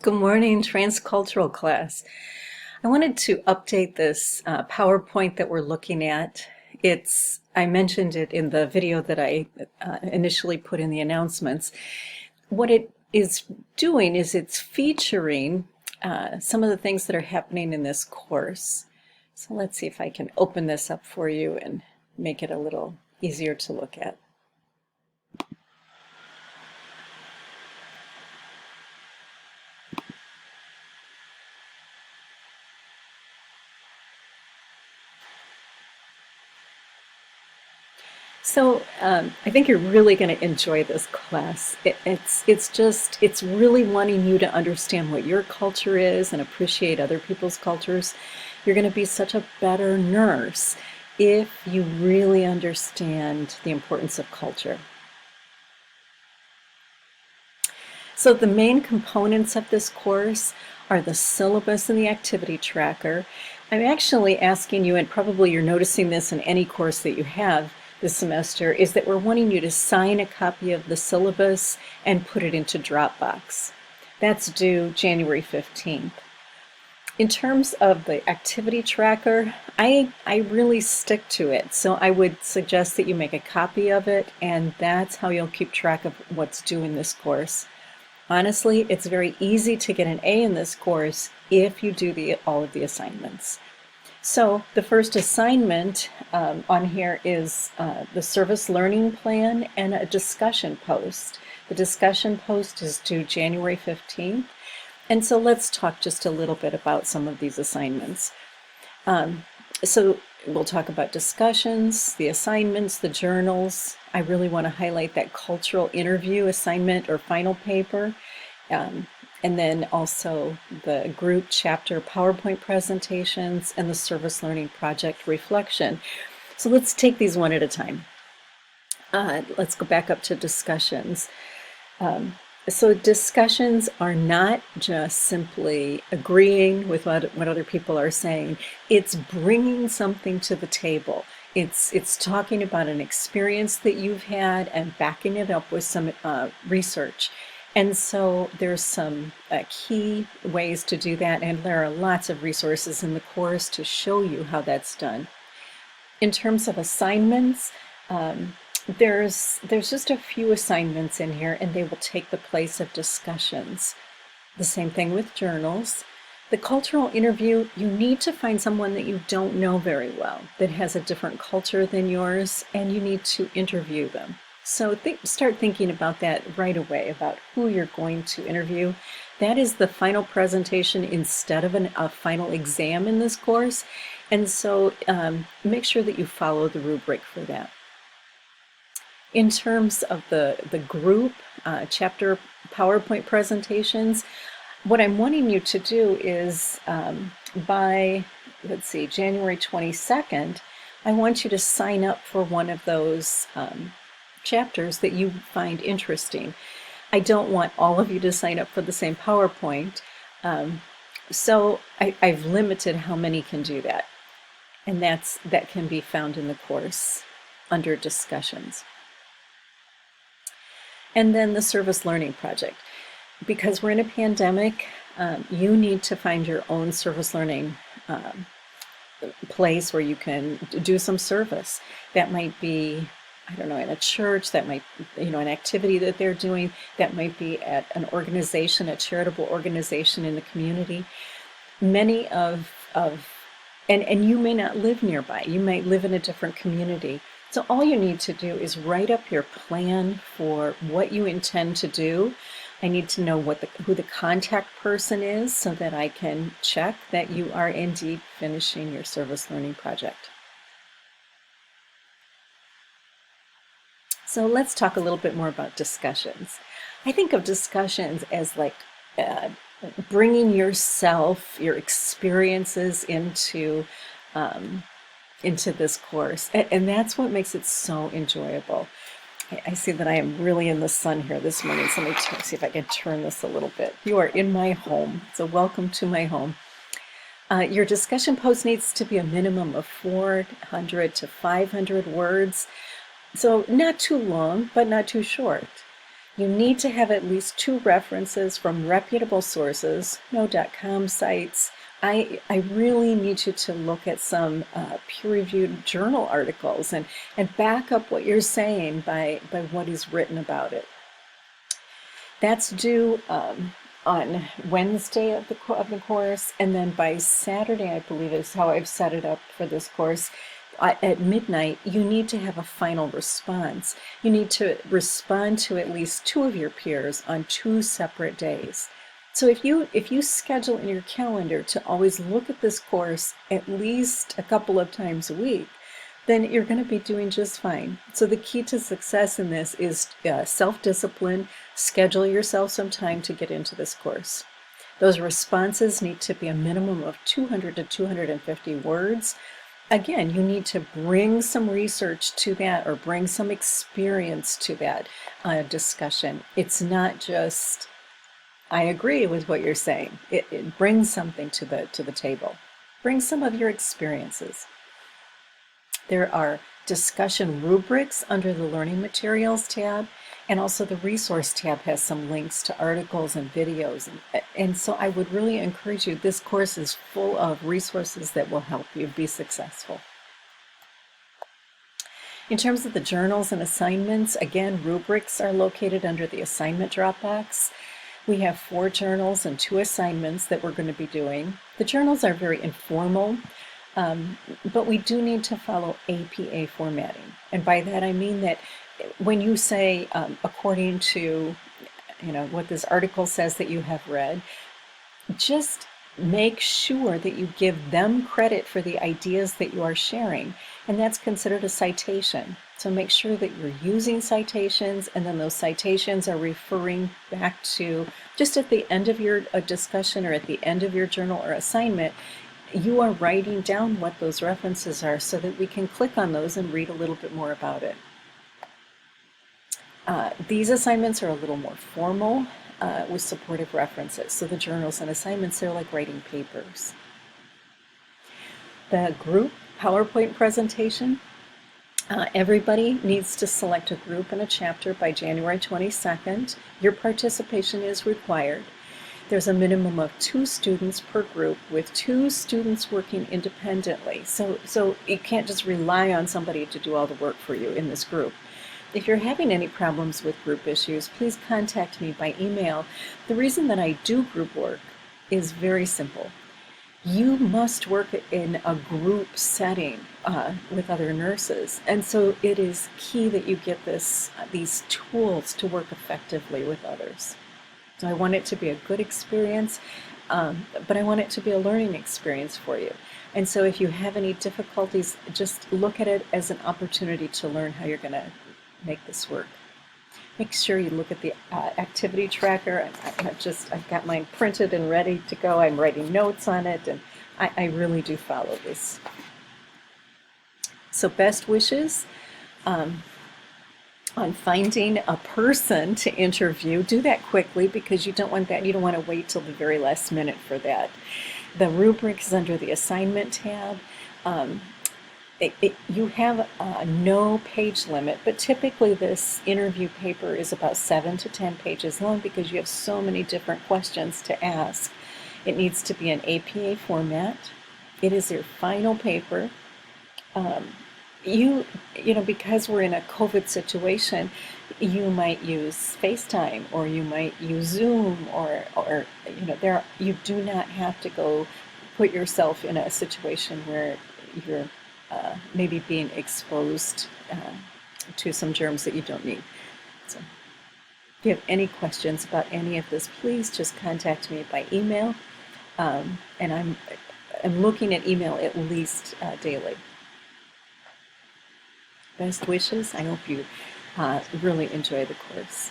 Good morning, transcultural class. I wanted to update this PowerPoint that we're looking at. I mentioned it in the video that I initially put in the announcements. What it is doing is it's featuring some of the things that are happening in this course. So let's see if I can open this up for you and make it a little easier to look at. So I think you're really going to enjoy this class. It's really wanting you to understand what your culture is and appreciate other people's cultures. You're going to be such a better nurse if you really understand the importance of culture. So the main components of this course are the syllabus and the activity tracker. I'm actually asking you, and probably you're noticing this in any course that you have this semester, is that we're wanting you to sign a copy of the syllabus and put it into Dropbox. That's due January 15th. In terms of the activity tracker, I really stick to it. So I would suggest that you make a copy of it, and that's how you'll keep track of what's due in this course. Honestly, it's very easy to get an A in this course if you do all of the assignments. So the first assignment on here is the service learning plan and a discussion post. The discussion post is due January 15th. And so let's talk just a little bit about some of these assignments. So we'll talk about discussions, the assignments, the journals. I really want to highlight that cultural interview assignment or final paper. And then also the group chapter PowerPoint presentations and the service learning project reflection. So let's take these one at a time. Let's go back up to discussions. So discussions are not just simply agreeing with what other people are saying. It's bringing something to the table. It's talking about an experience that you've had and backing it up with some research. And so there's some key ways to do that, and there are lots of resources in the course to show you how that's done. In terms of assignments, there's just a few assignments in here, and they will take the place of discussions. The same thing with journals. The cultural interview, you need to find someone that you don't know very well, that has a different culture than yours, and you need to interview them. So start thinking about that right away, about who you're going to interview. That is the final presentation instead of a final exam in this course. And so make sure that you follow the rubric for that. In terms of the group chapter PowerPoint presentations, what I'm wanting you to do is by, let's see, January 22nd, I want you to sign up for one of those chapters that you find interesting. I don't want all of you to sign up for the same PowerPoint, so I've limited how many can do that, and that can be found in the course under discussions. And then the service learning project. Because we're in a pandemic, you need to find your own service learning place where you can do some service. That might be, I don't know, in a church, that might, an activity that they're doing, that might be at an organization, a charitable organization in the community. Many and you may not live nearby, you might live in a different community. So all you need to do is write up your plan for what you intend to do. I need to know who the contact person is so that I can check that you are indeed finishing your service learning project. So let's talk a little bit more about discussions. I think of discussions as like bringing yourself, your experiences into this course. And that's what makes it so enjoyable. I see that I am really in the sun here this morning, so let me see if I can turn this a little bit. You are in my home, so welcome to my home. Your discussion post needs to be a minimum of 400 to 500 words. So not too long, but not too short. You need to have at least 2 references from reputable sources, no .com sites. I really need you to look at some peer-reviewed journal articles and back up what you're saying by what is written about it. That's due on Wednesday of the course, and then by Saturday, I believe is how I've set it up for this course. At midnight, you need to have a final response. You need to respond to at least 2 of your peers on 2 separate days. So if you schedule in your calendar to always look at this course at least a couple of times a week, then you're going to be doing just fine. So the key to success in this is self-discipline. Schedule yourself some time to get into this course. Those responses need to be a minimum of 200 to 250 words. Again, you need to bring some research to that or bring some experience to that discussion. It's not just, I agree with what you're saying. It brings something to the table. Bring some of your experiences. There are discussion rubrics under the Learning Materials tab, and also the Resource tab has some links to articles and videos. And so I would really encourage you, this course is full of resources that will help you be successful. In terms of the journals and assignments, again, rubrics are located under the assignment Dropbox. We have 4 journals and 2 assignments that we're going to be doing. The journals are very informal. But we do need to follow APA formatting. And by that I mean that when you say, according to what this article says that you have read, just make sure that you give them credit for the ideas that you are sharing. And that's considered a citation. So make sure that you're using citations, and then those citations are referring back to, just at the end of your discussion or at the end of your journal or assignment, you are writing down what those references are so that we can click on those and read a little bit more about it. These assignments are a little more formal with supportive references. So the journals and assignments, they're like writing papers. The group PowerPoint presentation, everybody needs to select a group and a chapter by January 22nd. Your participation is required. There's a minimum of 2 students per group, with 2 students working independently. So you can't just rely on somebody to do all the work for you in this group. If you're having any problems with group issues, please contact me by email. The reason that I do group work is very simple. You must work in a group setting with other nurses. And so it is key that you get these tools to work effectively with others. So I want it to be a good experience, but I want it to be a learning experience for you. And so if you have any difficulties, just look at it as an opportunity to learn how you're going to make this work. Make sure you look at the activity tracker. I've got mine printed and ready to go. I'm writing notes on it, and I really do follow this. So best wishes. On finding a person to interview, do that quickly, because you don't want to wait till the very last minute for that. The rubric is under the assignment tab. You have no page limit, but typically this interview paper is about 7 to 10 pages long because you have so many different questions to ask. It needs to be an APA format. It is your final paper. Because we're in a COVID situation, you might use FaceTime, or you might use Zoom, or you do not have to go put yourself in a situation where you're maybe being exposed to some germs that you don't need. So if you have any questions about any of this, please just contact me by email, and I'm looking at email at least daily. Best wishes. I hope you really enjoy the course.